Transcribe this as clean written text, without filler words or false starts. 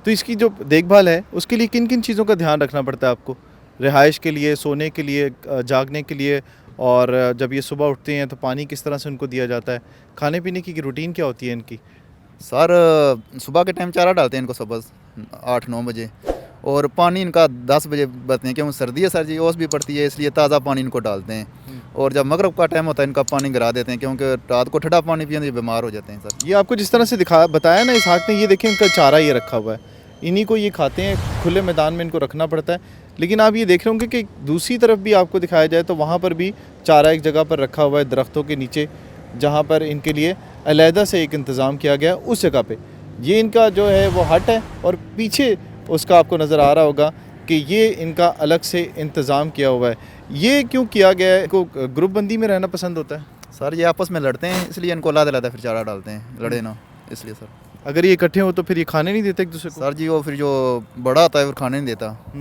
तो इसकी जो देखभाल है उसके लिए किन किन चीज़ों का ध्यान रखना पड़ता है आपको? रिहाइश के लिए, सोने के लिए, जागने के लिए, और जब ये सुबह उठते हैं तो पानी किस तरह से उनको दिया जाता है? खाने पीने की रूटीन क्या होती है इनकी? सर सुबह के टाइम चारा डालते हैं इनको सुबह 8-9 बजे, और पानी इनका 10 बजे बरते हैं, क्योंकि सर्दी है सर जी, ओस भी पड़ती है, इसलिए ताज़ा पानी इनको डालते हैं। और जब मगरब का टाइम होता है इनका पानी गिरा देते हैं, क्योंकि रात को ठंडा पानी पिए तो ये बीमार हो जाते हैं सर। ये आपको जिस तरह से दिखा बताया ना इसहाक ने, ये देखिए इनका चारा ये रखा हुआ है, इन्हीं को ये खाते हैं, खुले मैदान में इनको रखना पड़ता है। लेकिन आप ये देख रहे होंगे कि दूसरी तरफ भी आपको दिखाया जाए तो वहाँ पर भी चारा एक जगह पर रखा हुआ है दरख्तों के नीचे, जहाँ पर इनके लिए अलहदा से एक इंतज़ाम किया गया उस जगह पे। ये इनका जो है वो हट है, और पीछे उसका आपको नज़र आ रहा होगा कि ये इनका अलग से इंतज़ाम किया हुआ है। ये क्यों किया गया है? इनको ग्रुप बंदी में रहना पसंद होता है? सर ये आपस में लड़ते हैं, इसलिए इनको अलग-अलग फिर चारा डालते हैं, लड़े ना, इसलिए सर। अगर ये इकट्ठे हो तो फिर ये खाने नहीं देते एक दूसरे को? सर जी वो फिर जो बड़ा होता है वो खाने नहीं देता।